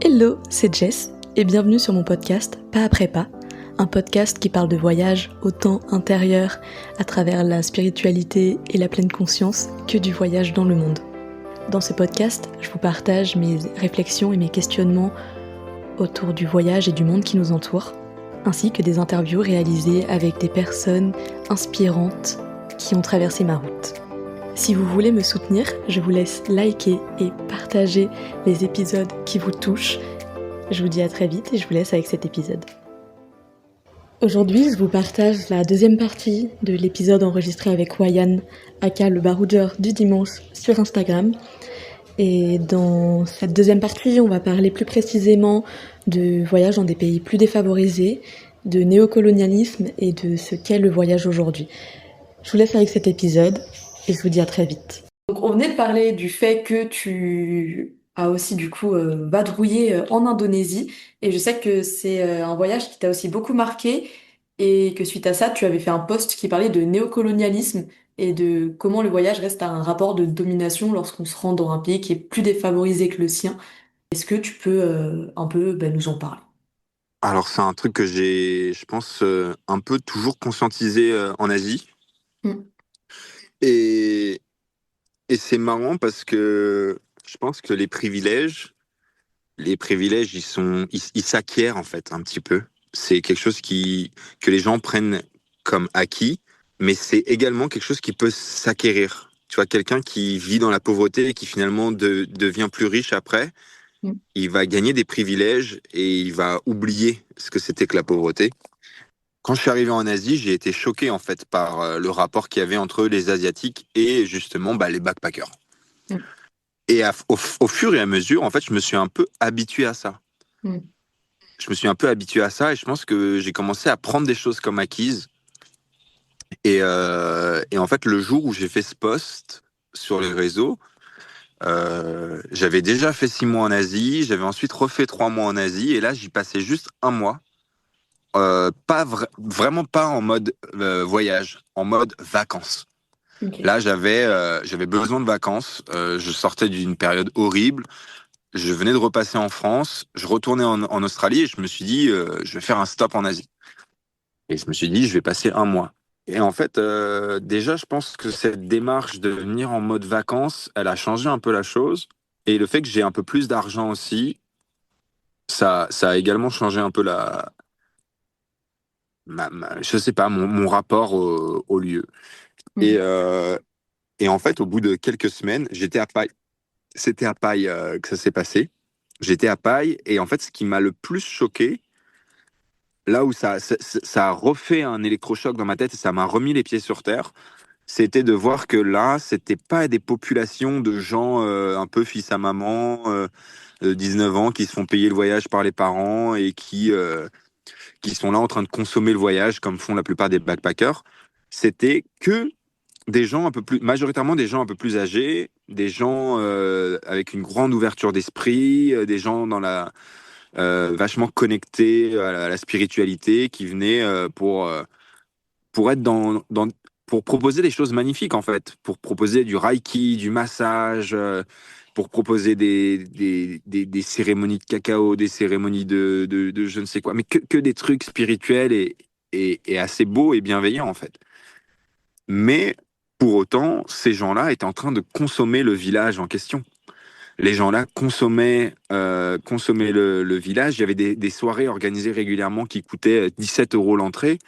Hello, c'est Jess et bienvenue sur mon podcast Pas après pas, un podcast qui parle de voyage autant intérieur à travers la spiritualité et la pleine conscience que du voyage dans le monde. Dans ce podcast, je vous partage mes réflexions et mes questionnements autour du voyage et du monde qui nous entoure, ainsi que des interviews réalisées avec des personnes inspirantes qui ont traversé ma route. Si vous voulez me soutenir, je vous laisse liker et partager les épisodes qui vous touchent. Je vous dis à très vite et je vous laisse avec cet épisode. Aujourd'hui, je vous partage la deuxième partie de l'épisode enregistré avec Wayan, aka le baroudeur du dimanche sur Instagram. Et dans cette deuxième partie, on va parler plus précisément de voyage dans des pays plus défavorisés, de néocolonialisme et de ce qu'est le voyage aujourd'hui. Je vous laisse avec cet épisode. Et je vous dis à très vite. Donc on venait de parler du fait que tu as aussi du coup vadrouillé en Indonésie et je sais que c'est un voyage qui t'a aussi beaucoup marqué et que suite à ça tu avais fait un post qui parlait de néocolonialisme et de comment le voyage reste un rapport de domination lorsqu'on se rend dans un pays qui est plus défavorisé que le sien. Est-ce que tu peux un peu nous en parler? Alors, c'est un truc que j'ai, je pense, un peu toujours conscientisé en Asie. Mm. Et, et c'est marrant parce que je pense que les privilèges, ils s'acquièrent en fait un petit peu. C'est quelque chose que les gens prennent comme acquis, mais c'est également quelque chose qui peut s'acquérir. Tu vois, quelqu'un qui vit dans la pauvreté et qui finalement devient plus riche après, Mm. il va gagner des privilèges et il va oublier ce que c'était que la pauvreté. Quand je suis arrivé en Asie, j'ai été choqué en fait par le rapport qu'il y avait entre les Asiatiques et justement les backpackers. Mm. Et au fur et à mesure, en fait, je me suis un peu habitué à ça. Mm. Je me suis un peu habitué à ça et je pense que j'ai commencé à prendre des choses comme acquises. Et en fait, le jour où j'ai fait ce post sur les réseaux, j'avais déjà fait 6 mois en Asie, j'avais ensuite refait 3 mois en Asie et là, j'y passais juste un mois. Vraiment pas en mode voyage, en mode vacances. Ok. Là, j'avais besoin de vacances. Je sortais d'une période horrible. Je venais de repasser en France. Je retournais en Australie et je me suis dit, je vais faire un stop en Asie. Et je me suis dit, je vais passer un mois. Et en fait, déjà, je pense que cette démarche de venir en mode vacances, elle a changé un peu la chose. Et le fait que j'ai un peu plus d'argent aussi, ça a également changé un peu je sais pas, mon rapport au lieu. Et, Mm. euh, et en fait, au bout de quelques semaines, j'étais à Paille. C'était à Paille que ça s'est passé. J'étais à Paille et en fait, ce qui m'a le plus choqué, là où ça a refait un électrochoc dans ma tête et ça m'a remis les pieds sur terre, c'était de voir que là, c'était pas des populations de gens un peu fils à maman, de 19 ans, qui se font payer le voyage par les parents et qui sont là en train de consommer le voyage comme font la plupart des backpackers. C'était que des gens un peu plus, majoritairement des gens un peu plus âgés, des gens avec une grande ouverture d'esprit, des gens vachement connectés à la spiritualité, qui venaient pour être pour proposer des choses magnifiques en fait, pour proposer du reiki, du massage, pour proposer des cérémonies de cacao, des cérémonies de je ne sais quoi, mais que des trucs spirituels et assez beaux et bienveillants en fait. Mais pour autant, ces gens-là étaient en train de consommer le village en question. Les gens-là consommaient le village. Il y avait des soirées organisées régulièrement qui coûtaient 17 euros l'entrée.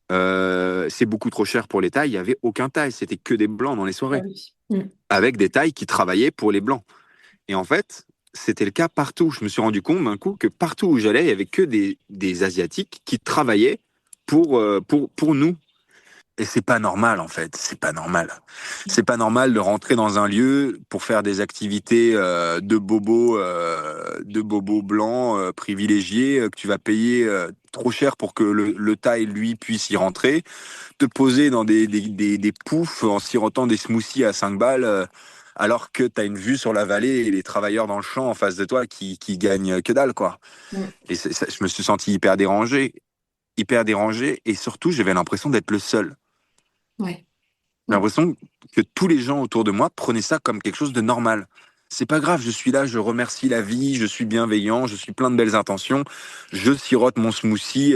C'est beaucoup trop cher pour les Thaïs. Il n'y avait aucun Thaï. C'était que des Blancs dans les Ah soirées. oui. Mm. Avec des Thaïs qui travaillaient pour les Blancs. Et en fait, c'était le cas partout. Je me suis rendu compte d'un coup que partout où j'allais, il n'y avait que des Asiatiques qui travaillaient pour nous. Et c'est pas normal en fait, c'est pas normal. C'est pas normal de rentrer dans un lieu pour faire des activités de bobos blancs privilégiés que tu vas payer trop cher pour que le Thaï lui puisse y rentrer, te poser dans des poufs en sirotant des smoothies à 5 balles alors que tu as une vue sur la vallée et les travailleurs dans le champ en face de toi qui gagnent que dalle quoi. Mm. Et je me suis senti hyper dérangé et surtout j'avais l'impression d'être le seul. Ouais. J'ai Mm. l'impression que tous les gens autour de moi prenaient ça comme quelque chose de normal. C'est pas grave, je suis là, je remercie la vie, je suis bienveillant, je suis plein de belles intentions. Je sirote mon smoothie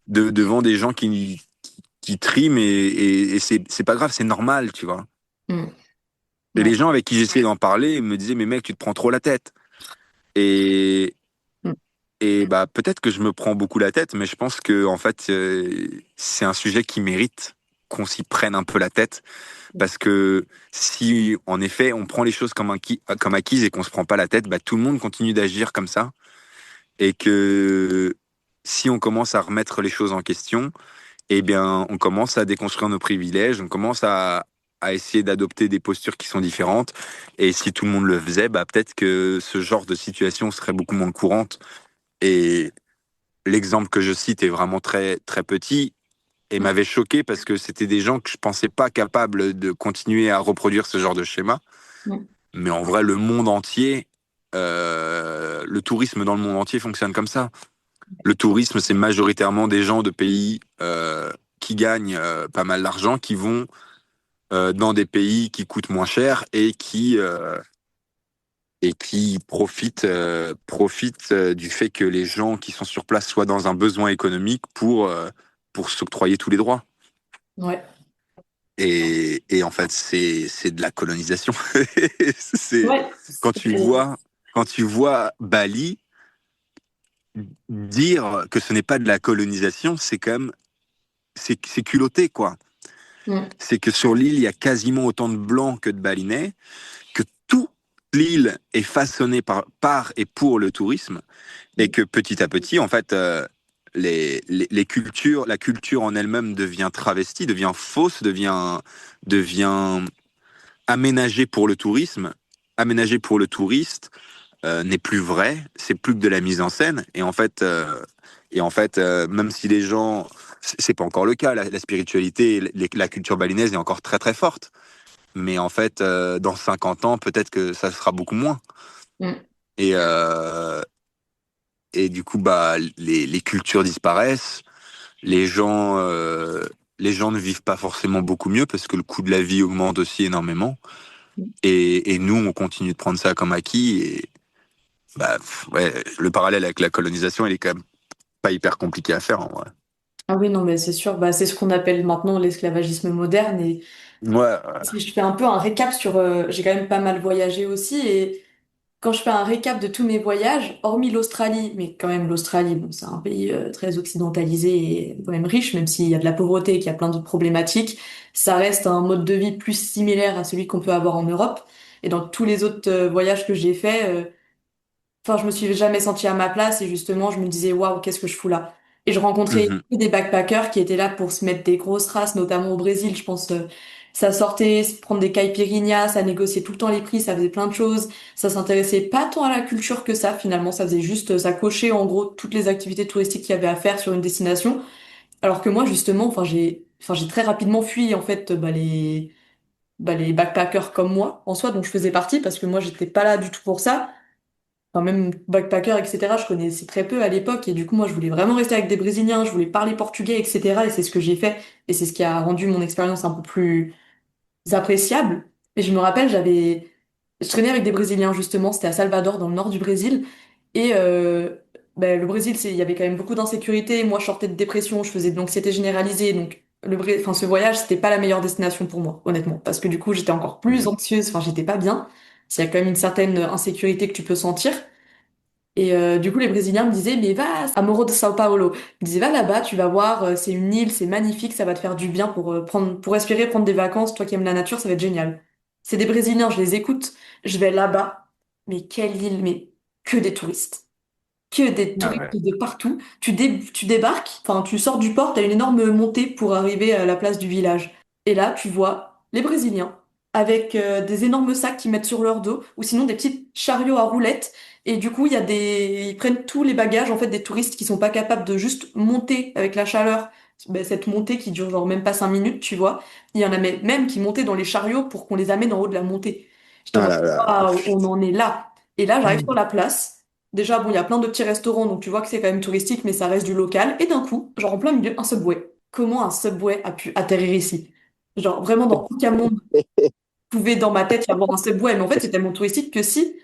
devant des gens qui triment et c'est pas grave, c'est normal, tu vois. Mm. Et Ouais. les gens avec qui j'essayais d'en parler me disaient, mais mec, tu te prends trop la tête. Et, Mm. et bah, peut-être que je me prends beaucoup la tête, mais je pense que en fait, c'est un sujet qui mérite qu'on s'y prenne un peu la tête. Parce que si, en effet, on prend les choses comme acquises et qu'on se prend pas la tête, bah, tout le monde continue d'agir comme ça. Et que si on commence à remettre les choses en question, eh bien, on commence à déconstruire nos privilèges, on commence à essayer d'adopter des postures qui sont différentes. Et si tout le monde le faisait, bah, peut-être que ce genre de situation serait beaucoup moins courante. Et l'exemple que je cite est vraiment très, très petit et Mm. m'avait choqué parce que c'était des gens que je pensais pas capables de continuer à reproduire ce genre de schéma. Mm. Mais en vrai, le monde entier, le tourisme dans le monde entier fonctionne comme ça. Le tourisme, c'est majoritairement des gens de pays qui gagnent pas mal d'argent, qui vont dans des pays qui coûtent moins cher et qui profitent du fait que les gens qui sont sur place soient dans un besoin économique pour s'octroyer tous les droits. Ouais. Et en fait, c'est de la colonisation. c'est Ouais. quand tu vois quand tu vois Bali dire que ce n'est pas de la colonisation, c'est quand même c'est culotté quoi. Mm. C'est que sur l'île, il y a quasiment autant de blancs que de balinais, que toute l'île est façonnée par et pour le tourisme, et que petit à petit, en fait, les cultures, la culture en elle-même devient travestie, devient fausse, devient aménagée pour le tourisme, aménagée pour le touriste, n'est plus vrai, c'est plus que de la mise en scène, même si les gens, c'est pas encore le cas, la spiritualité, la culture balinaise est encore très très forte. Mais en fait, dans 50 ans, peut-être que ça sera beaucoup moins. Mm. Et, et du coup, bah, les cultures disparaissent, les gens, euh, les gens ne vivent pas forcément beaucoup mieux parce que le coût de la vie augmente aussi énormément. Et nous, on continue de prendre ça comme acquis. Et bah, ouais, le parallèle avec la colonisation, il est quand même pas hyper compliqué à faire en vrai. Ah oui, non, mais c'est sûr, bah, c'est ce qu'on appelle maintenant l'esclavagisme moderne. Et Ouais, ouais. si je fais un peu un récap sur... j'ai quand même pas mal voyagé aussi. Et quand je fais un récap de tous mes voyages, hormis l'Australie, mais quand même l'Australie, bon, c'est un pays très occidentalisé et quand même riche, même s'il y a de la pauvreté et qu'il y a plein d'autres problématiques, ça reste un mode de vie plus similaire à celui qu'on peut avoir en Europe. Et dans tous les autres voyages que j'ai faits, enfin, je me suis jamais sentie à ma place et justement, je me disais, waouh, qu'est-ce que je fous là? Et je rencontrais Mhm. des backpackers qui étaient là pour se mettre des grosses races, notamment au Brésil. Je pense, ça sortait, se prendre des caipirinhas, ça négociait tout le temps les prix, ça faisait plein de choses. Ça s'intéressait pas tant à la culture que ça, finalement. Ça faisait juste, ça cochait en gros toutes les activités touristiques qu'il y avait à faire sur une destination. Alors que moi, justement, j'ai très rapidement fui, en fait, les backpackers comme moi, en soi, dont je faisais partie, parce que moi, j'étais pas là du tout pour ça. Enfin, même backpacker, etc., je connaissais très peu à l'époque et du coup, moi, je voulais vraiment rester avec des Brésiliens, je voulais parler portugais, etc. Et c'est ce que j'ai fait et c'est ce qui a rendu mon expérience un peu plus appréciable. Et je me rappelle, je traînais avec des Brésiliens justement, c'était à Salvador, dans le nord du Brésil. Et ben, le Brésil, il y avait quand même beaucoup d'insécurité. Moi, je sortais de dépression, je faisais de l'anxiété généralisée, donc enfin, ce voyage, c'était pas la meilleure destination pour moi, honnêtement, parce que du coup, j'étais encore plus Mhm. anxieuse. Enfin, j'étais pas bien. Il y a quand même une certaine insécurité que tu peux sentir. Et du coup, les Brésiliens me disaient, mais va à Morro de São Paulo. Ils me disaient, va là-bas, tu vas voir, c'est une île, c'est magnifique, ça va te faire du bien pour respirer, prendre des vacances. Toi qui aimes la nature, ça va être génial. C'est des Brésiliens, je les écoute, je vais là-bas. Mais quelle île, mais que des touristes. Que des Ah touristes ouais. de partout. Tu débarques, enfin, tu sors du port, t'as une énorme montée pour arriver à la place du village. Et là, tu vois les Brésiliens avec des énormes sacs qu'ils mettent sur leur dos, ou sinon des petits chariots à roulettes. Et du coup, ils prennent tous les bagages en fait des touristes qui sont pas capables de juste monter avec la chaleur. Ben, cette montée qui dure genre même pas 5 minutes, tu vois. Il y en a même qui montaient dans les chariots pour qu'on les amène en haut de la montée. J'étais en Ah mode, là là. waouh, on en est là. Et là, j'arrive sur Mhm. la place. Déjà, bon, il y a plein de petits restaurants, donc tu vois que c'est quand même touristique, mais ça reste du local. Et d'un coup, genre en plein milieu, un Subway. Comment un Subway a pu atterrir ici? Genre vraiment dans aucun monde. pouvait dans ma tête y avoir un subway, mais en fait, c'est tellement touristique que si.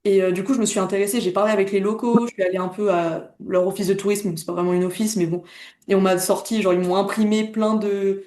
Et du coup, je me suis intéressée, j'ai parlé avec les locaux, je suis allée un peu à leur office de tourisme, c'est pas vraiment une office, mais bon. Et on m'a sorti, genre, ils m'ont imprimé plein de.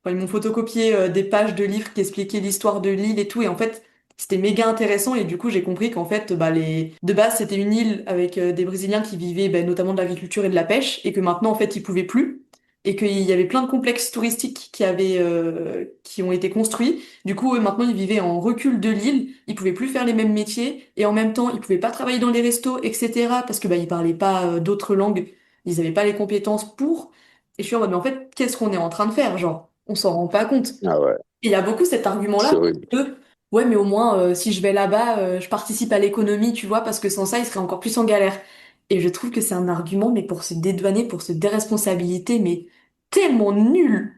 Enfin, ils m'ont photocopié des pages de livres qui expliquaient l'histoire de l'île et tout. Et en fait, c'était méga intéressant. Et du coup, j'ai compris qu'en fait, bah, de base, c'était une île avec des Brésiliens qui vivaient bah, notamment de l'agriculture et de la pêche. Et que maintenant, en fait, ils pouvaient plus. Et qu'il y avait plein de complexes touristiques qui ont été construits. Du coup, eux, maintenant, ils vivaient en recul de l'île. Ils pouvaient plus faire les mêmes métiers. Et en même temps, ils pouvaient pas travailler dans les restos, etc. Parce que bah, ils parlaient pas d'autres langues. Ils avaient pas les compétences pour. Et je suis en mode, mais en fait, qu'est-ce qu'on est en train de faire, genre? On s'en rend pas compte. Ah ouais, Et il y a beaucoup cet c'est argument-là horrible. de, ouais, mais au moins, si je vais là-bas, je participe à l'économie, tu vois, parce que sans ça, il serait encore plus en galère. Et je trouve que c'est un argument, mais pour se dédouaner, pour se déresponsabiliser, mais tellement nul.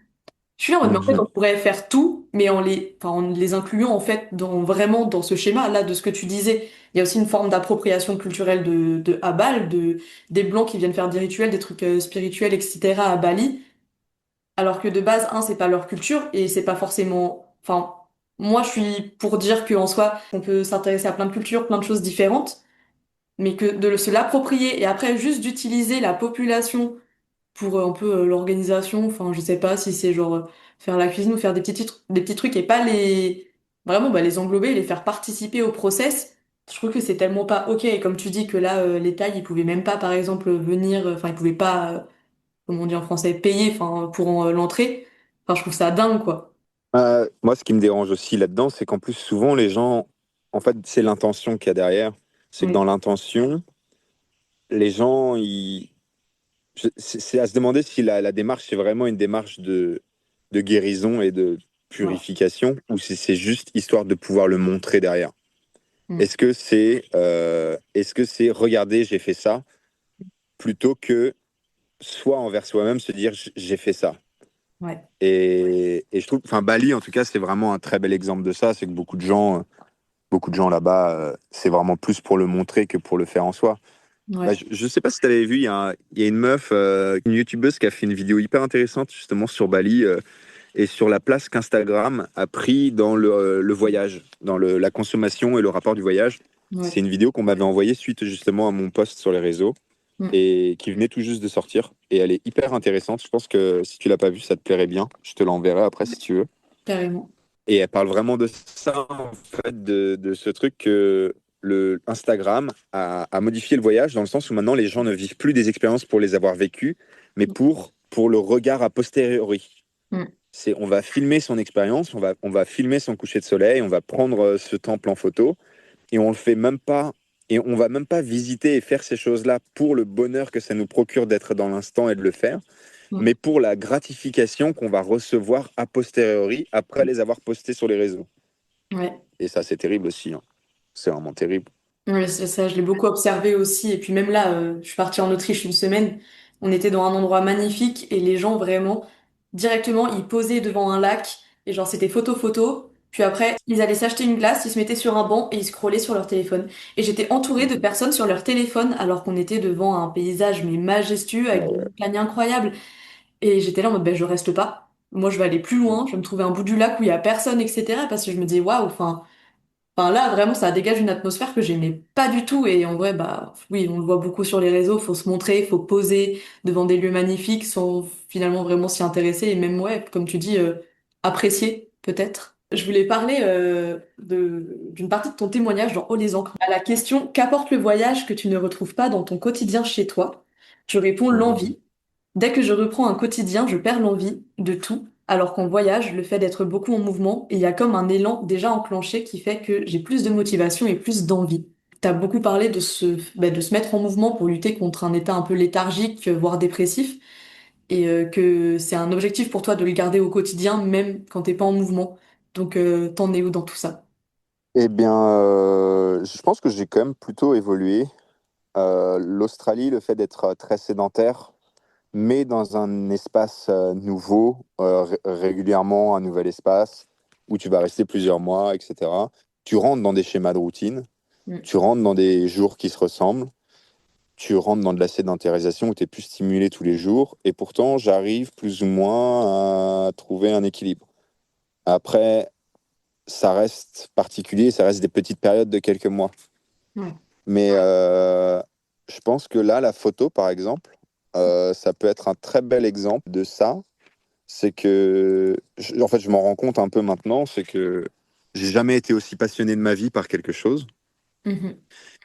Je suis là en mode, mais en fait, on Mhm. pourrait faire tout, mais en les incluant, en fait, vraiment dans ce schéma-là de ce que tu disais. Il y a aussi une forme d'appropriation culturelle de à Bâle, des Blancs qui viennent faire des rituels, des trucs spirituels, etc. à Bali. Alors que de base, c'est pas leur culture et c'est pas forcément. Enfin, moi, je suis pour dire qu'en soi, on peut s'intéresser à plein de cultures, plein de choses différentes, mais que de se l'approprier et après juste d'utiliser la population pour un peu l'organisation. Enfin, je sais pas si c'est genre faire la cuisine ou faire des petits trucs et pas les vraiment bah, les englober et les faire participer au process. Je trouve que c'est tellement pas ok. Et comme tu dis que là, l'État, il pouvait même pas, par exemple, venir. Enfin, il pouvait pas. Comme on dit en français, payer enfin, pour l'entrée. Enfin, je trouve ça dingue, quoi. Moi, ce qui me dérange aussi là-dedans, c'est qu'en plus, souvent, les gens, en fait, c'est l'intention qu'il y a derrière. C'est que Oui, dans l'intention, les gens, c'est à se demander si la démarche, c'est vraiment une démarche de guérison et de ouais. purification, ou si c'est juste histoire de pouvoir le montrer derrière. Mm. Est-ce que c'est regarder, j'ai fait ça, plutôt que soit envers soi-même se dire j'ai fait ça. Ouais. Et je trouve, enfin Bali en tout cas, c'est vraiment un très bel exemple de ça. C'est que beaucoup de gens là-bas, c'est vraiment plus pour le montrer que pour le faire en soi. Bah, Ouais. je sais pas si tu avais vu, il y a une meuf, une youtubeuse qui a fait une vidéo hyper intéressante justement sur Bali et sur la place qu'Instagram a pris dans le voyage, dans la consommation et le rapport du voyage. C'est Ouais. une vidéo qu'on m'avait envoyée suite justement à mon post sur les réseaux Mm. et qui venait tout juste de sortir. Et elle est hyper intéressante. Je pense que si tu l'as pas vue, ça te plairait bien. Je te l'enverrai après si tu veux. Carrément. Et elle parle vraiment de ça, en fait, de ce truc que le Instagram a modifié le voyage dans le sens où maintenant les gens ne vivent plus des expériences pour les avoir vécues, mais pour le regard a posteriori. Mm. C'est on va filmer son expérience, on va filmer son coucher de soleil, on va prendre ce temple en photo et on le fait même pas et on va même pas visiter et faire ces choses-là pour le bonheur que ça nous procure d'être dans l'instant et de le faire, Mm. mais pour la gratification qu'on va recevoir a posteriori après les avoir postés sur les réseaux. Ouais. Et ça, c'est terrible aussi, hein. C'est vraiment terrible. Ouais, c'est ça, je l'ai beaucoup observé aussi. Et puis même là, je suis partie en Autriche une semaine. On était dans un endroit magnifique et les gens vraiment, directement, ils posaient devant un lac et genre c'était photo-photo. Puis après, ils allaient s'acheter une glace, ils se mettaient sur un banc et ils scrollaient sur leur téléphone. Et j'étais entourée de personnes sur leur téléphone alors qu'on était devant un paysage mais majestueux avec Ah des ouais. montagnes incroyables. Et j'étais là en mode, ben, je reste pas. Moi, je vais aller plus loin, je vais me trouver un bout du lac où il y a personne, etc. Parce que je me dis, waouh, enfin là, vraiment, ça dégage une atmosphère que j'aimais pas du tout. Et en vrai, bah oui, on le voit beaucoup sur les réseaux, faut se montrer, faut poser devant des lieux magnifiques sans finalement vraiment s'y intéresser. Et même, ouais, comme tu dis, apprécier, peut-être. Je voulais parler d'une partie de ton témoignage dans Haut les Ancres. À la question, qu'apporte le voyage que tu ne retrouves pas dans ton quotidien chez toi? Tu réponds Mhm. l'envie. Dès que je reprends un quotidien, je perds l'envie de tout, alors qu'en voyage, le fait d'être beaucoup en mouvement, il y a comme un élan déjà enclenché qui fait que j'ai plus de motivation et plus d'envie. T'as beaucoup parlé de se mettre en mouvement pour lutter contre un état un peu léthargique, voire dépressif, et que c'est un objectif pour toi de le garder au quotidien, même quand t'es pas en mouvement. Donc, t'en es où dans tout ça? Eh bien, je pense que j'ai quand même plutôt évolué. L'Australie, le fait d'être très sédentaire, mais dans un espace nouveau, régulièrement un nouvel espace, où tu vas rester plusieurs mois, etc. Tu rentres dans des schémas de routine, Mm. tu rentres dans des jours qui se ressemblent, tu rentres dans de la sédentarisation où tu es plus stimulé tous les jours, et pourtant j'arrive plus ou moins à trouver un équilibre. Après, ça reste particulier, ça reste des petites périodes de quelques mois. Ouais. Mais je pense que là, la photo, par exemple, ça peut être un très bel exemple de ça. C'est que, en fait, je m'en rends compte un peu maintenant, c'est que j'ai jamais été aussi passionné de ma vie par quelque chose, Mhm.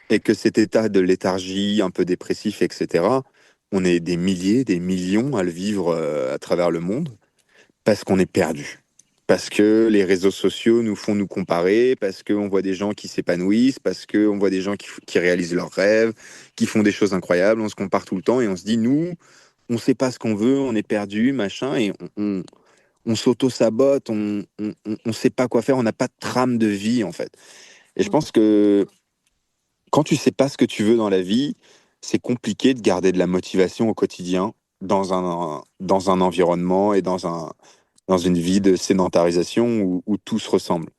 et que cet état de léthargie, un peu dépressif, etc., on est des milliers, des millions à le vivre à travers le monde, parce qu'on est perdu. Parce que les réseaux sociaux nous font nous comparer, parce qu'on voit des gens qui s'épanouissent, parce qu'on voit des gens qui réalisent leurs rêves, qui font des choses incroyables, on se compare tout le temps et on se dit, nous, on sait pas ce qu'on veut, on est perdu, machin, et on s'auto-sabote, on sait pas quoi faire, on n'a pas de trame de vie, en fait. Et je pense que quand tu sais pas ce que tu veux dans la vie, c'est compliqué de garder de la motivation au quotidien dans un environnement et dans une vie de sédentarisation où tout se ressemble.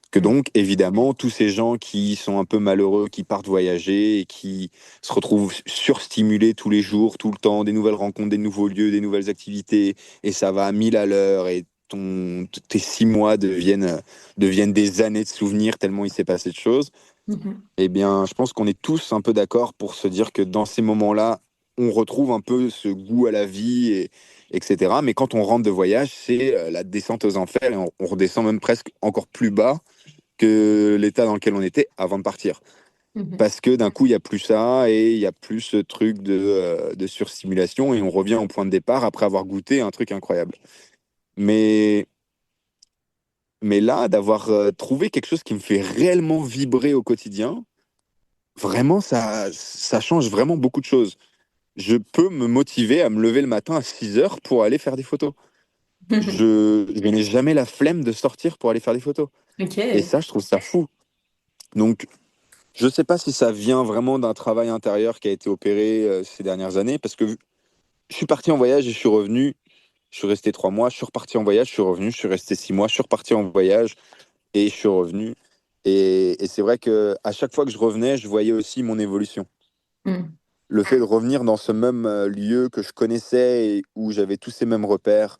Que Mhm. donc, évidemment, tous ces gens qui sont un peu malheureux, qui partent voyager et qui se retrouvent surstimulés tous les jours, tout le temps, des nouvelles rencontres, des nouveaux lieux, des nouvelles activités, et ça va à 1000 à l'heure, et tes 6 mois deviennent des années de souvenirs tellement il s'est passé de choses. Mhm. Eh bien, je pense qu'on est tous un peu d'accord pour se dire que dans ces moments-là, on retrouve un peu ce goût à la vie, etc. Mais quand on rentre de voyage, c'est la descente aux enfers et on redescend même presque encore plus bas que l'état dans lequel on était avant de partir. Mhm. Parce que d'un coup, il n'y a plus ça et il n'y a plus ce truc de surstimulation et on revient au point de départ après avoir goûté un truc incroyable. Mais, mais là, d'avoir trouvé quelque chose qui me fait réellement vibrer au quotidien, vraiment, ça change vraiment beaucoup de choses. Je peux me motiver à me lever le matin à 6 heures pour aller faire des photos. Je n'ai jamais la flemme de sortir pour aller faire des photos. Ok. Et ça, je trouve ça fou. Donc, je ne sais pas si ça vient vraiment d'un travail intérieur qui a été opéré ces dernières années, parce que je suis parti en voyage et je suis revenu. Je suis resté 3 mois, je suis reparti en voyage, je suis revenu, je suis resté 6 mois, je suis reparti en voyage et je suis revenu. Et c'est vrai que à chaque fois que je revenais, je voyais aussi mon évolution. Mhm. Le fait de revenir dans ce même lieu que je connaissais et où j'avais tous ces mêmes repères,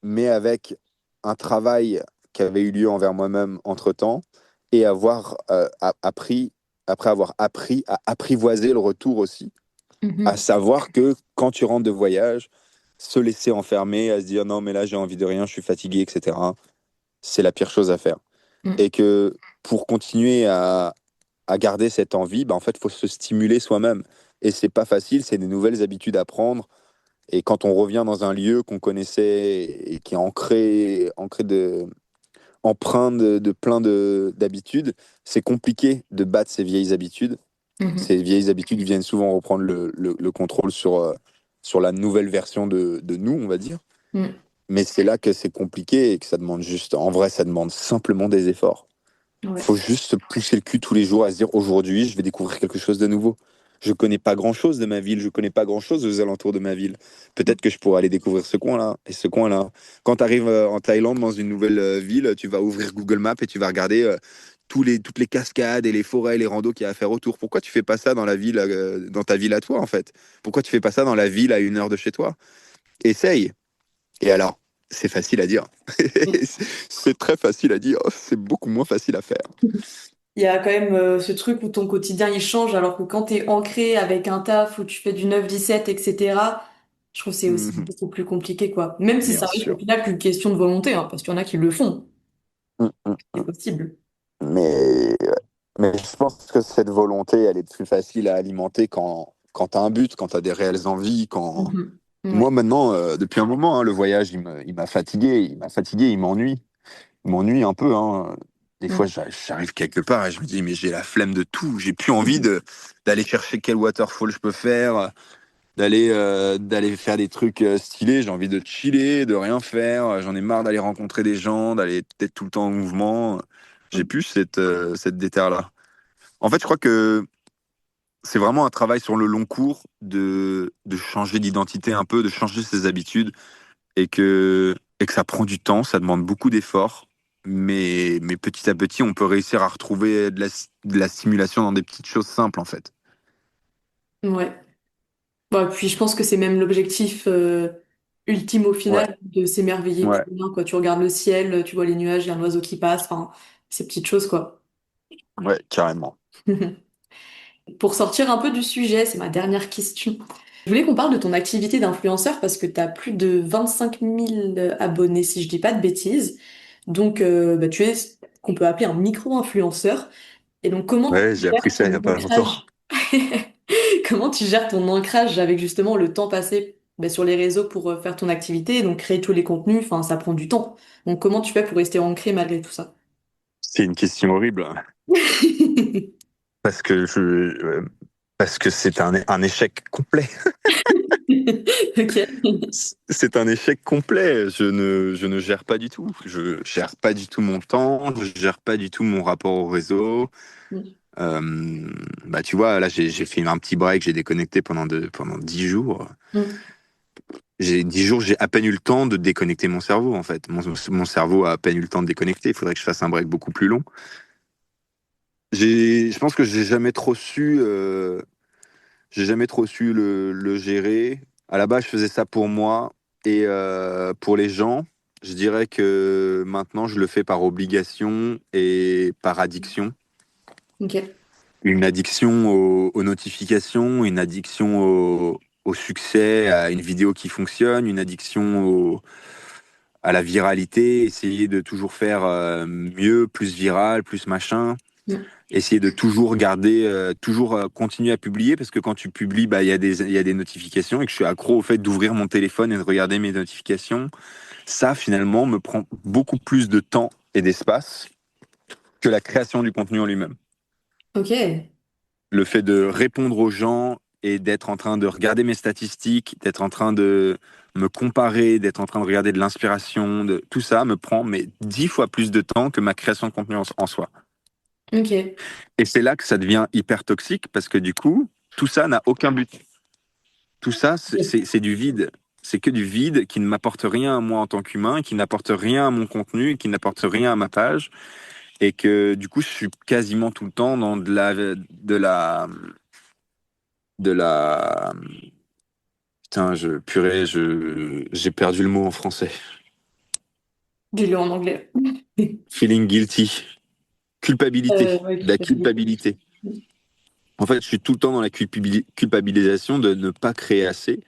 mais avec un travail qui avait eu lieu envers moi-même entre-temps, et avoir appris, après avoir appris à apprivoiser le retour aussi, à Mhm. savoir que quand tu rentres de voyage, se laisser enfermer, à se dire non mais là j'ai envie de rien, je suis fatigué, etc., c'est la pire chose à faire. Et Mhm. que pour continuer à garder cette envie, bah, en fait, il faut se stimuler soi-même. Et c'est pas facile, c'est des nouvelles habitudes à prendre. Et quand on revient dans un lieu qu'on connaissait et qui est empreint de plein d'habitudes, c'est compliqué de battre ces vieilles habitudes. Ces Mhm. vieilles habitudes viennent souvent reprendre le contrôle sur la nouvelle version de nous, on va dire. Mhm. Mais c'est là que c'est compliqué et que ça demande juste, en vrai, ça demande simplement des efforts. Ouais. Faut juste se pousser le cul tous les jours à se dire aujourd'hui, je vais découvrir quelque chose de nouveau. Je connais pas grand-chose de ma ville, je connais pas grand-chose aux alentours de ma ville. Peut-être que je pourrais aller découvrir ce coin-là et ce coin-là. Quand tu arrives en Thaïlande dans une nouvelle ville, tu vas ouvrir Google Maps et tu vas regarder toutes les cascades et les forêts, les randos qu'il y a à faire autour. Pourquoi tu fais pas ça dans la ville, dans ta ville à toi en fait? Pourquoi tu fais pas ça dans la ville à 1 heure de chez toi? Essaye. Et alors, c'est facile à dire. C'est très facile à dire, c'est beaucoup moins facile à faire. Il y a quand même ce truc où ton quotidien il change, alors que quand tu es ancré avec un taf où tu fais du 9-17, etc., je trouve que c'est aussi Mhm. beaucoup plus compliqué, quoi. Même si ça Bien reste au sûr. final qu'une question de volonté, hein, parce qu'il y en a qui le font. Mm, mm, C'est mm. possible. Mais, mais je pense que cette volonté, elle est plus facile à alimenter quand tu as un but, quand tu as des réelles envies. Mhm. Moi, Ouais. maintenant, depuis un moment, hein, le voyage, il m'a fatigué. Il m'a fatigué, il m'ennuie. Il m'ennuie un peu, hein. Des fois, Mm. j'arrive quelque part et je me dis, mais j'ai la flemme de tout. J'ai plus envie d'aller chercher quel waterfall je peux faire, d'aller faire des trucs stylés. J'ai envie de chiller, de rien faire. J'en ai marre d'aller rencontrer des gens, d'aller être tout le temps en mouvement. J'ai plus cette déterre-là. En fait, je crois que c'est vraiment un travail sur le long cours de changer d'identité un peu, de changer ses habitudes et que ça prend du temps, ça demande beaucoup d'efforts. Mais petit à petit, on peut réussir à retrouver de la stimulation dans des petites choses simples, en fait. Ouais. Bon, et puis je pense que c'est même l'objectif. ultime au Ouais, final de s'émerveiller pour ouais, rien, quoi. Tu regardes le ciel, tu vois les nuages, il y a un oiseau qui passe, enfin, ces petites choses, quoi. ouais, carrément. Pour sortir un peu du sujet, c'est ma dernière question. Je voulais qu'on parle de ton activité d'influenceur parce que tu as plus de 25 000 abonnés, si je dis pas de bêtises. Donc, bah, tu es ce qu'on peut appeler un micro-influenceur. Et donc, comment tu Ouais, j'ai appris gères ça il y ton a pas longtemps. ancrage? Comment tu gères ton ancrage avec justement le temps passé bah, sur les réseaux pour faire ton activité et donc créer tous les contenus? Enfin, ça prend du temps. Donc, comment tu fais pour rester ancré malgré tout ça? C'est une question horrible parce que parce que c'est un échec complet. Ok. C'est un échec complet. Je ne gère pas du tout. Je gère pas du tout mon temps. Je gère pas du tout mon rapport au réseau. Euh, Bah, tu vois, là, j'ai fait un petit break. J'ai déconnecté pendant 10 jours. Mm. J'ai 10 jours, j'ai à peine eu le temps de déconnecter mon cerveau, en fait. Mon cerveau a à peine eu le temps de déconnecter. Il faudrait que je fasse un break beaucoup plus long. Je pense que j'ai jamais trop su le gérer. À la base, je faisais ça pour moi et pour les gens. Je dirais que maintenant, je le fais par obligation et par addiction. Ok. Une addiction aux notifications, une addiction au succès, à une vidéo qui fonctionne, une addiction à la viralité, essayer de toujours faire mieux, plus viral, plus machin. Mm. Essayer de toujours garder, toujours continuer à publier, parce que quand tu publies, bah, il y a des notifications et que je suis accro au fait d'ouvrir mon téléphone et de regarder mes notifications. Ça, finalement, me prend beaucoup plus de temps et d'espace que la création du contenu en lui-même. Ok. Le fait de répondre aux gens et d'être en train de regarder mes statistiques, d'être en train de me comparer, d'être en train de regarder de l'inspiration, tout ça me prend mais 10 fois plus de temps que ma création de contenu en soi. Ok. Et c'est là que ça devient hyper toxique parce que du coup, tout ça n'a aucun but. Tout ça, c'est du vide. C'est que du vide qui ne m'apporte rien à moi en tant qu'humain, qui n'apporte rien à mon contenu, qui n'apporte rien à ma page. Et que du coup, je suis quasiment tout le temps dans de la, putain, j'ai perdu le mot en français. Dis-le en anglais. Feeling guilty. Culpabilité. Ouais, De la culpabilité. culpabilité. En fait, je suis tout le temps dans la culpabilisation de ne pas créer assez.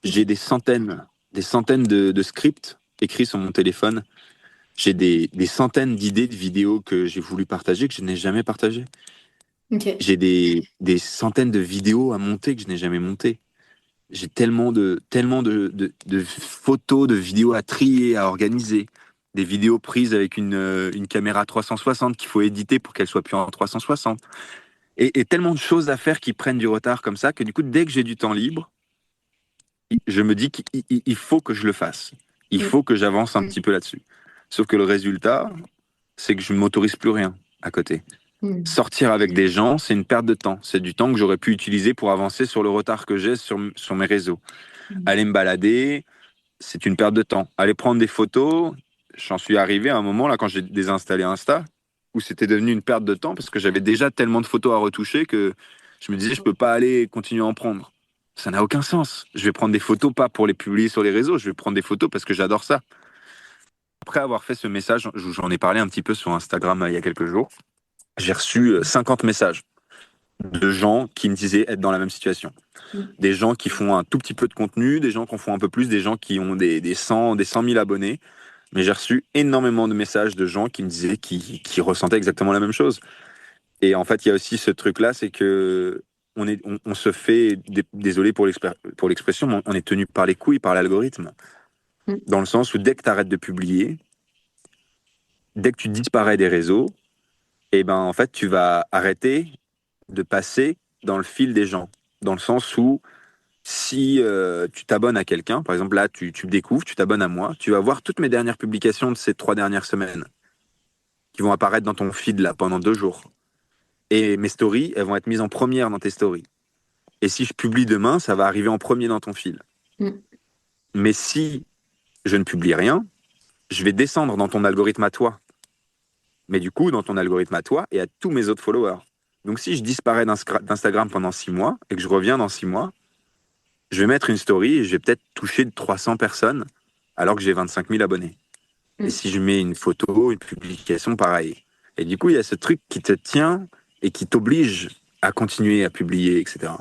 J'ai Ok. des centaines de scripts écrits sur mon téléphone. J'ai des centaines d'idées de vidéos que j'ai voulu partager, que je n'ai jamais partagées. Ok. J'ai des centaines de vidéos à monter que je n'ai jamais montées. J'ai tellement de photos, de vidéos à trier, à organiser. Des vidéos prises avec une caméra 360 qu'il faut éditer pour qu'elle soit plus en 360. Et tellement de choses à faire qui prennent du retard comme ça que du coup, dès que j'ai du temps libre, je me dis qu'il faut que je le fasse. Il Mm. faut que j'avance un petit peu là-dessus. Sauf que le résultat, c'est que je ne m'autorise plus rien à côté. Mm. Sortir avec des gens, c'est une perte de temps. C'est du temps que j'aurais pu utiliser pour avancer sur le retard que j'ai sur mes réseaux. Mm. Aller me balader, c'est une perte de temps. Aller prendre des photos, j'en suis arrivé à un moment là quand j'ai désinstallé Insta, où c'était devenu une perte de temps parce que j'avais déjà tellement de photos à retoucher que je me disais je peux pas aller continuer à en prendre. Ça n'a aucun sens. Je vais prendre des photos pas pour les publier sur les réseaux, je vais prendre des photos parce que j'adore ça. Après avoir fait ce message, j'en ai parlé un petit peu sur Instagram il y a quelques jours, j'ai reçu 50 messages de gens qui me disaient être dans la même situation. Mm. Des gens qui font un tout petit peu de contenu, des gens qui en font un peu plus, des gens qui ont des 100 000 abonnés. Mais j'ai reçu énormément de messages de gens qui me disaient qui ressentaient exactement la même chose. Et en fait, il y a aussi ce truc-là, c'est que on se fait, désolé pour l'expression, mais on est tenu par les couilles par l'algorithme. Mm. Dans le sens où dès que tu arrêtes de publier, dès que tu disparais des réseaux, et ben en fait, tu vas arrêter de passer dans le fil des gens. Dans le sens où si tu t'abonnes à quelqu'un, par exemple là, tu me découvres, tu t'abonnes à moi, tu vas voir toutes mes dernières publications de ces 3 dernières semaines qui vont apparaître dans ton feed là pendant 2 jours. Et mes stories, elles vont être mises en première dans tes stories. Et si je publie demain, ça va arriver en premier dans ton fil. Mm. Mais si je ne publie rien, je vais descendre dans ton algorithme à toi. Mais du coup, dans ton algorithme à toi et à tous mes autres followers. Donc si je disparais d'Instagram pendant 6 mois et que je reviens dans 6 mois, je vais mettre une story et je vais peut-être toucher 300 personnes alors que j'ai 25 000 abonnés. Et Mm. si je mets une photo, une publication, pareil. Et du coup, il y a ce truc qui te tient et qui t'oblige à continuer à publier, etc.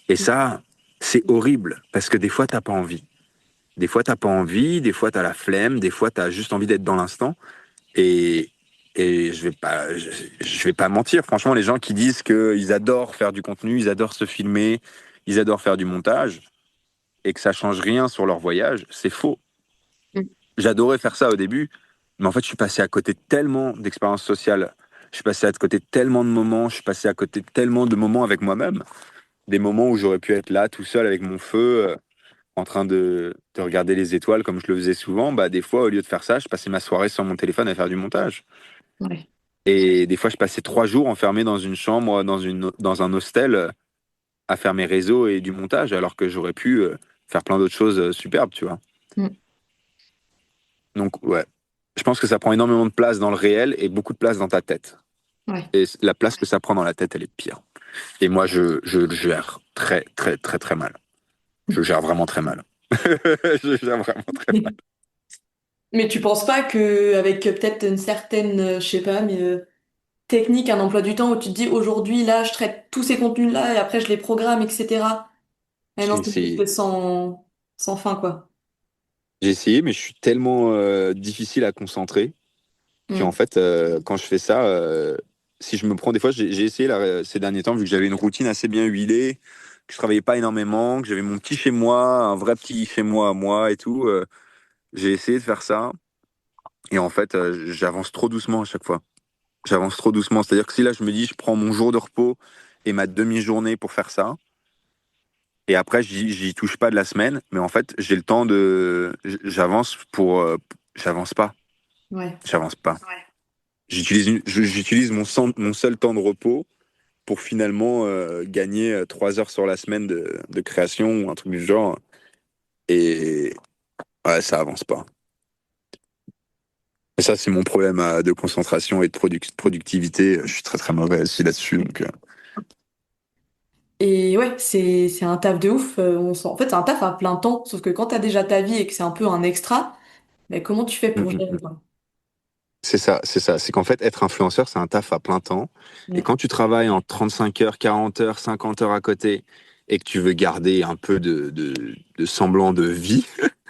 Et ça, c'est horrible parce que des fois, t'as pas envie. Des fois, t'as pas envie, des fois, t'as la flemme, des fois, t'as juste envie d'être dans l'instant. Et, et je vais pas mentir. Franchement, les gens qui disent qu'ils adorent faire du contenu, ils adorent se filmer, ils adorent faire du montage et que ça change rien sur leur voyage, c'est faux. Mm. J'adorais faire ça au début, mais en fait, je suis passé à côté de tellement d'expériences sociales. Je suis passé à côté de tellement de moments, je suis passé à côté de tellement de moments avec moi-même. Des moments où j'aurais pu être là, tout seul, avec mon feu, en train de regarder les étoiles comme je le faisais souvent. Bah, des fois, au lieu de faire ça, je passais ma soirée sur mon téléphone à faire du montage. Ouais. Et des fois, je passais 3 jours enfermé dans une chambre, dans un hostel, à faire mes réseaux et du montage, alors que j'aurais pu faire plein d'autres choses superbes, tu vois. Mm. Donc, ouais. Je pense que ça prend énormément de place dans le réel et beaucoup de place dans ta tête. Ouais. Et la place que ça prend dans la tête, elle est pire. Et moi, je le gère très, très, très, très mal. Je le gère vraiment très mal. Je gère vraiment très mal. Mais tu penses pas que avec peut-être une certaine, je sais pas, mais technique, un emploi du temps où tu te dis aujourd'hui là, je traite tous ces contenus-là et après je les programme, etc. Eh non, J'ai c'est juste essayé. sans fin, quoi. J'ai essayé, mais je suis tellement difficile à concentrer qu'en Mm. fait, quand je fais ça, si je me prends des fois, j'ai essayé là, ces derniers temps, vu que j'avais une routine assez bien huilée, que je travaillais pas énormément, que j'avais mon petit chez moi, un vrai petit chez moi à moi et tout. J'ai essayé de faire ça. Et en fait, j'avance trop doucement à chaque fois. J'avance trop doucement. C'est-à-dire que si là, je me dis, je prends mon jour de repos et ma demi-journée pour faire ça, et après, j'y touche pas de la semaine, mais en fait, j'ai le temps de. J'avance pour. J'avance pas. Ouais. J'avance pas. Ouais. J'utilise mon seul temps de repos pour finalement gagner 3 heures sur la semaine de création ou un truc du genre. Et ouais, ça avance pas. Et ça, c'est mon problème de concentration et de productivité. Je suis très très mauvais aussi là-dessus. Donc, Et ouais, c'est un taf de ouf. En fait, c'est un taf à plein temps. Sauf que quand t'as déjà ta vie et que c'est un peu un extra, mais comment tu fais mm, pour mm, gérer, mm. quoi? C'est ça, c'est ça. C'est qu'en fait, être influenceur, c'est un taf à plein temps. Et Mm. quand tu travailles en 35 heures, 40 heures, 50 heures à côté et que tu veux garder un peu de semblant de vie,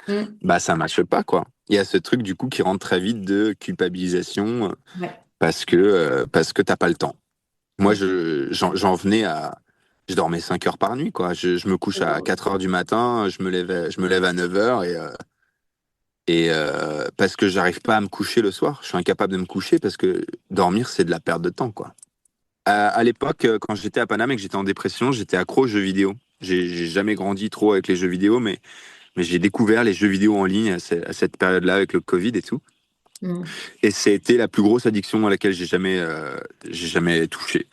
Mm. bah ça marche pas, quoi. Il y a ce truc, du coup, qui rentre très vite de culpabilisation Ouais. parce que t'as pas le temps. Moi, Mm. j'en venais à. Je dormais 5 heures par nuit, quoi. Je me couche à 4 heures du matin, je me lève à 9 heures parce que j'arrive pas à me coucher le soir. Je suis incapable de me coucher parce que dormir, c'est de la perte de temps, quoi. À l'époque, quand j'étais à Paname et que j'étais en dépression, j'étais accro aux jeux vidéo. J'ai jamais grandi trop avec les jeux vidéo, mais j'ai découvert les jeux vidéo en ligne à cette période-là avec le Covid et tout. Mm. Et c'était la plus grosse addiction à laquelle j'ai jamais touché.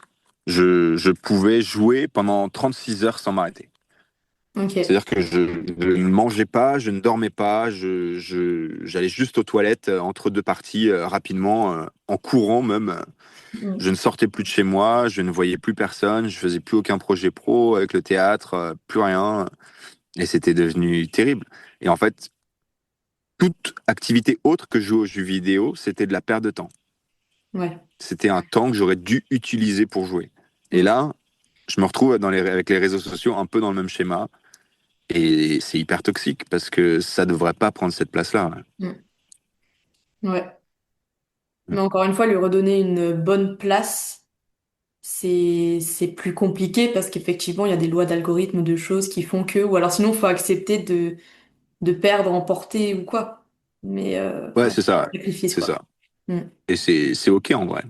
Je pouvais jouer pendant 36 heures sans m'arrêter. Ok. C'est-à-dire que je ne mangeais pas, je ne dormais pas, j'allais juste aux toilettes entre deux parties rapidement, en courant même. Mm. Je ne sortais plus de chez moi, je ne voyais plus personne, je faisais plus aucun projet pro avec le théâtre, plus rien. Et c'était devenu terrible. Et en fait, toute activité autre que jouer aux jeux vidéo, c'était de la perte de temps. Ouais. C'était un temps que j'aurais dû utiliser pour jouer. Et Mm. là, je me retrouve avec les réseaux sociaux un peu dans le même schéma. Et c'est hyper toxique parce que ça devrait pas prendre cette place-là. Mm. Ouais. Ouais, Mais encore une fois, lui redonner une bonne place, c'est plus compliqué parce qu'effectivement, il y a des lois d'algorithme, de choses qui font que, ou alors sinon, il faut accepter de perdre en portée ou quoi. Mais ouais, ouais, c'est ça. sacrifice C'est quoi. ça. Mm. Et c'est OK en vrai.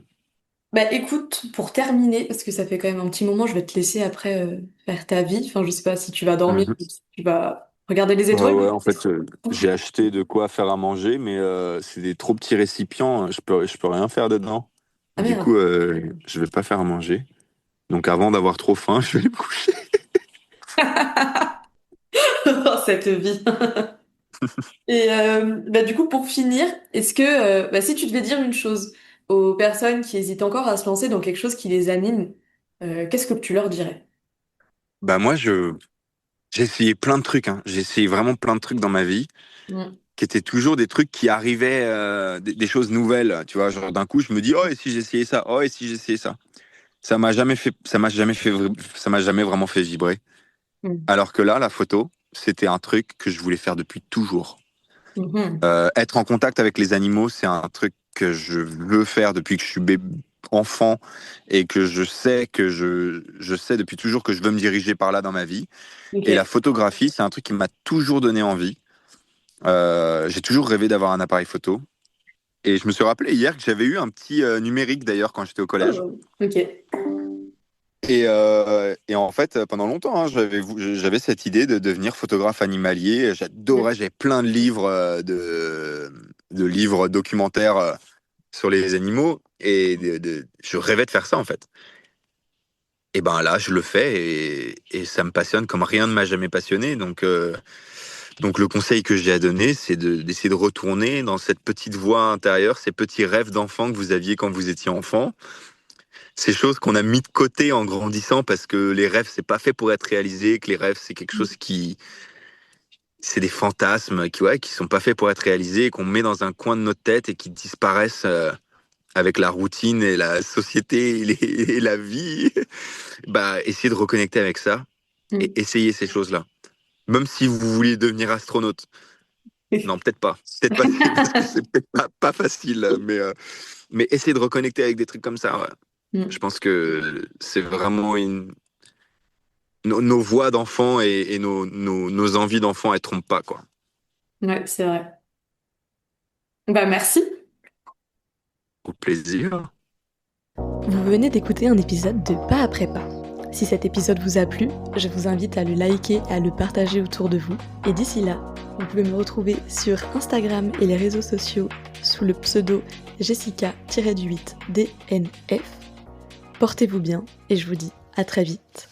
Bah écoute, pour terminer, parce que ça fait quand même un petit moment, je vais te laisser après faire ta vie. Enfin, je sais pas si tu vas dormir Mhm. ou si tu vas regarder les Ouais, étoiles. ouais, en fait, j'ai acheté de quoi faire à manger, mais c'est des trop petits récipients. Je peux rien faire dedans. Ah Du merde. coup, je vais pas faire à manger. Donc, avant d'avoir trop faim, je vais me coucher. Oh, cette vie. Et bah, du coup, pour finir, est-ce que bah, si tu devais dire une chose aux personnes qui hésitent encore à se lancer dans quelque chose qui les anime, qu'est-ce que tu leur dirais? Bah, moi, J'ai essayé plein de trucs, hein. J'ai essayé vraiment plein de trucs dans ma vie, Mm. qui étaient toujours des trucs qui arrivaient, des choses nouvelles. Tu vois, genre d'un coup, je me dis, oh, et si j'essayais ça? Oh, et si j'essayais ça? Ça m'a jamais vraiment fait vibrer. Mm. Alors que là, la photo, c'était un truc que je voulais faire depuis toujours. Mhm. Être en contact avec les animaux, c'est un truc que je veux faire depuis que je suis enfant et que je sais depuis toujours que je veux me diriger par là dans ma vie. Et la Ok. photographie, c'est un truc qui m'a toujours donné envie. J'ai toujours rêvé d'avoir un appareil photo. Et je me suis rappelé hier que j'avais eu un petit numérique d'ailleurs quand j'étais au collège. Oh, ok. Et en fait, pendant longtemps, hein, j'avais cette idée de devenir photographe animalier. J'adorais, j'avais plein de livres, de livres documentaires sur les animaux. Et je rêvais de faire ça en fait. Et ben là, je le fais et ça me passionne comme rien ne m'a jamais passionné. Donc le conseil que j'ai à donner, c'est d'essayer de retourner dans cette petite voix intérieure, ces petits rêves d'enfant que vous aviez quand vous étiez enfant, ces choses qu'on a mis de côté en grandissant parce que les rêves, c'est pas fait pour être réalisé, que les rêves, c'est quelque chose c'est des fantasmes qui sont pas faits pour être réalisés, et qu'on met dans un coin de notre tête et qui disparaissent avec la routine et la société et la vie. Bah, essayez de reconnecter avec ça et Mm. essayez ces choses-là. Même si vous voulez devenir astronaute. Non, peut-être pas. Peut-être pas, parce que c'est peut-être pas facile, mais essayez de reconnecter avec des trucs comme ça. Ouais. Je Mm. pense que c'est vraiment nos voix d'enfant et nos envies d'enfant, elles trompent pas, quoi. Ouais, c'est vrai. Bah merci. Au plaisir. Vous venez d'écouter un épisode de Pas après pas. Si cet épisode vous a plu, je vous invite à le liker et à le partager autour de vous. Et d'ici là, vous pouvez me retrouver sur Instagram et les réseaux sociaux sous le pseudo Jessica-8DNF. Portez-vous bien et je vous dis à très vite.